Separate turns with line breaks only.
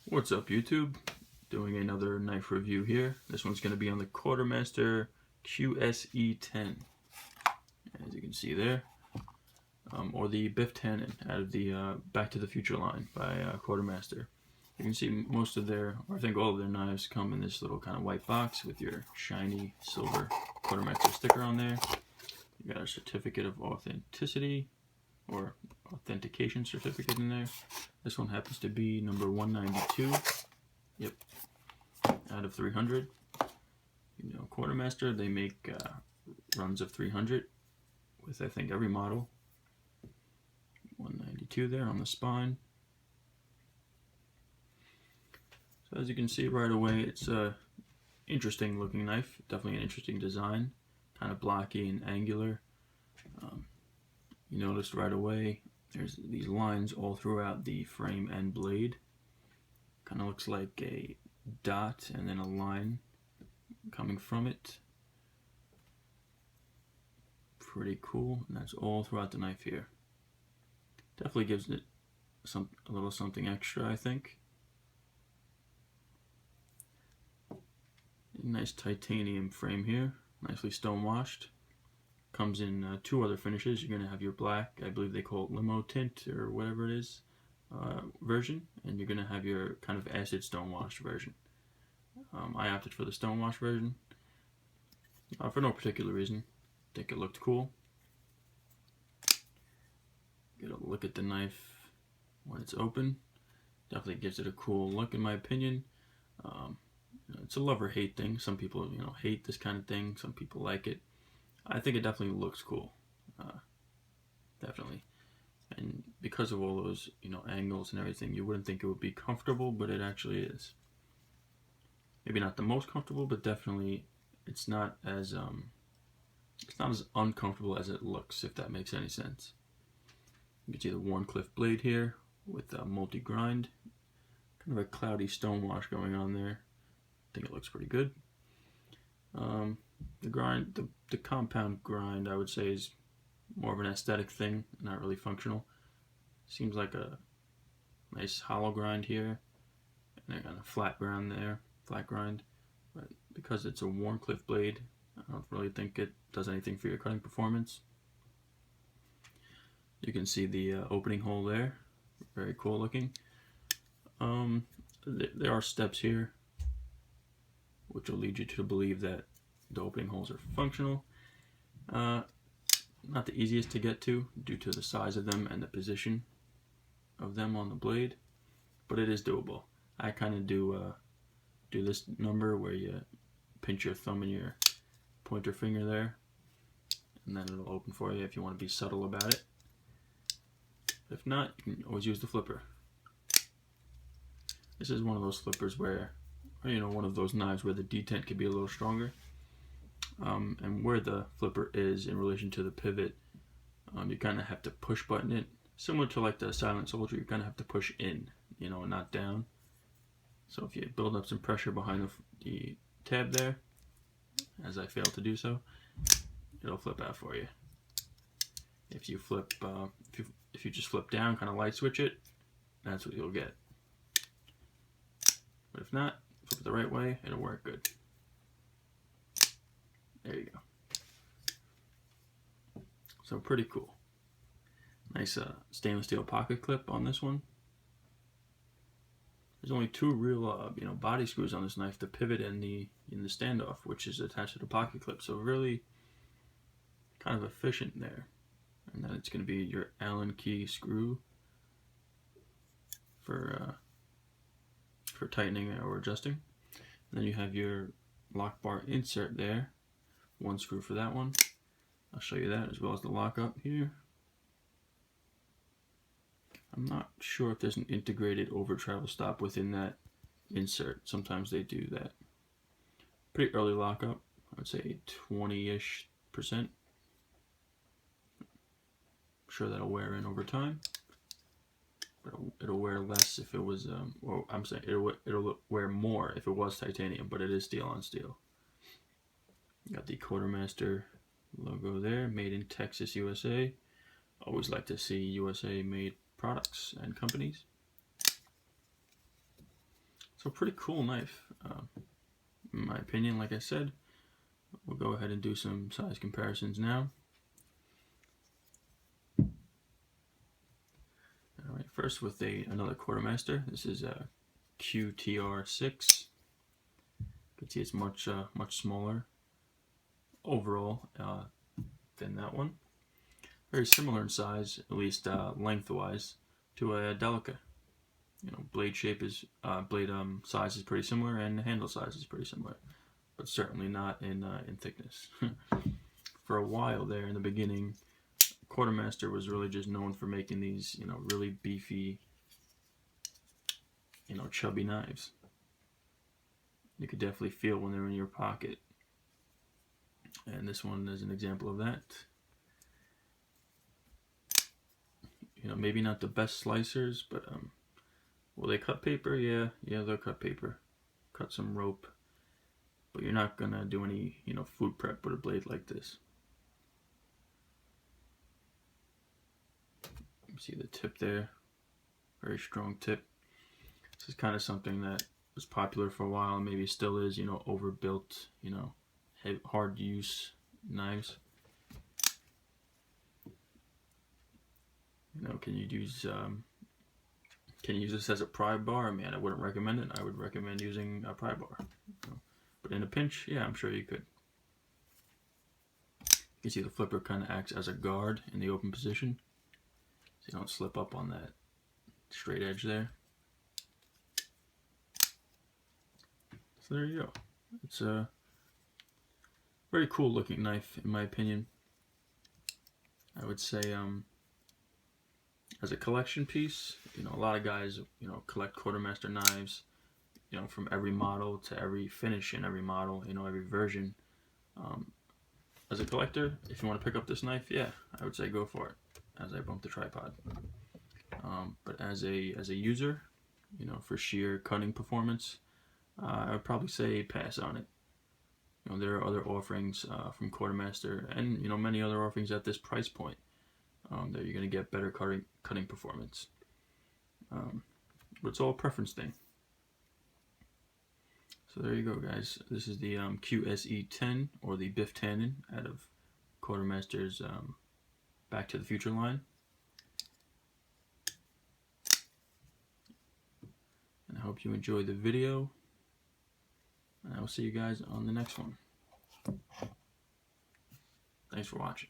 What's up, YouTube? Doing another knife review here. This one's going to be on the Quartermaster QSE-10, as you can see there, or the Biff Tannen out of the Back to the Future line by Quartermaster. You can see most of their, or I think all of their knives come in this little kind of white box with your shiny silver Quartermaster sticker on there. You got a certificate of authenticity, or authentication certificate in there. This one happens to be number 192. Yep, out of 300. You know, Quartermaster, they make runs of 300 with, I think, every model. 192 there on the spine. So as you can see right away, it's a interesting looking knife. Definitely an interesting design. Kind of blocky and angular. You noticed right away there's these lines all throughout the frame and blade. Kind of looks like a dot and then a line coming from it. Pretty cool, and that's all throughout the knife here. Definitely gives it a little something extra, I think. Nice titanium frame here, nicely stone washed. Comes in two other finishes. You're going to have your black, I believe they call it limo tint or whatever it is, version, and you're going to have your kind of acid stone wash version. I opted for the stone wash version for no particular reason. I think it looked cool. Get a look at the knife when it's open. Definitely gives it a cool look, in my opinion. It's a love or hate thing. Some people, hate this kind of thing. Some people like it. I think it definitely looks cool, definitely. And because of all those, angles and everything, you wouldn't think it would be comfortable, but it actually is. Maybe not the most comfortable, but definitely it's not as uncomfortable as it looks, if that makes any sense. You can see the Wharncliffe blade here with a multi-grind, kind of a cloudy stone wash going on there. I think it looks pretty good. The grind, the compound grind, I would say, is more of an aesthetic thing, not really functional. Seems like a nice hollow grind here, and I got a flat grind there, but because it's a Wharncliffe blade, I don't really think it does anything for your cutting performance. You can see the opening hole there, very cool looking. There are steps here, which will lead you to believe that the opening holes are functional. Not the easiest to get to due to the size of them and the position of them on the blade, but it is doable. I kind of do this number where you pinch your thumb and your pointer finger there, and then it'll open for you if you want to be subtle about it. If not, you can always use the flipper. This is one of those flippers where, one of those knives where the detent could be a little stronger. And where the flipper is in relation to the pivot, you kind of have to push button it. Similar to like the Silent Soldier, you kind of have to push in, and not down. So if you build up some pressure behind the tab there, as I failed to do so, it'll flip out for you. If you flip, if you just flip down, kind of light switch it, that's what you'll get. But if not, flip it the right way, it'll work good. There you go. So pretty cool. Nice stainless steel pocket clip on this one. There's only two real, body screws on this knife: the pivot and the standoff, which is attached to the pocket clip. So really, kind of efficient there. And then it's going to be your Allen key screw for tightening or adjusting. And then you have your lock bar insert there. One screw for that one. I'll show you that, as well as the lockup here. I'm not sure if there's an integrated over travel stop within that insert. Sometimes they do that. Pretty early lockup, I would say 20-ish%. I'm sure that'll wear in over time. But it'll wear less if it was, well, I'm saying it'll wear more if it was titanium, but it is steel on steel. Got the Quartermaster logo there, made in Texas, USA. Always like to see USA made products and companies. So pretty cool knife, in my opinion. Like I said, we'll go ahead and do some size comparisons now. All right, first with another Quartermaster. This is a QTR6. You can see it's much smaller overall than that one. Very similar in size, at least lengthwise, to a Delica. You know, blade shape is blade size is pretty similar, and handle size is pretty similar, but certainly not in thickness. For a while there in the beginning, Quartermaster was really just known for making these, you know, really beefy, you know, chubby knives. You could definitely feel when they're in your pocket, and this one is an example of that. You know, maybe not the best slicers, but will they cut paper? Yeah, they'll cut paper. Cut some rope. But you're not gonna do any, you know, food prep with a blade like this. You see the tip there? Very strong tip. This is kind of something that was popular for a while, and maybe still is, you know, overbuilt, you know, hard use knives. You know, can you use this as a pry bar? Man, I wouldn't recommend it. I would recommend using a pry bar. You know? But in a pinch, yeah, I'm sure you could. You can see the flipper kind of acts as a guard in the open position, so you don't slip up on that straight edge there. So there you go. It's a very cool looking knife, in my opinion. I would say, as a collection piece, you know, a lot of guys, you know, collect Quartermaster knives, you know, from every model to every finish in every model, you know, every version. As a collector, if you want to pick up this knife, yeah, I would say go for it, as I bump the tripod. But as a user, you know, for sheer cutting performance, I would probably say pass on it. You know, there are other offerings from Quartermaster, and, you know, many other offerings at this price point that you're going to get better cutting performance. But it's all a preference thing. So there you go, guys. This is the QSE-10, or the Biff Tannen, out of Quartermaster's Back to the Future line. And I hope you enjoyed the video, and I will see you guys on the next one. Thanks for watching.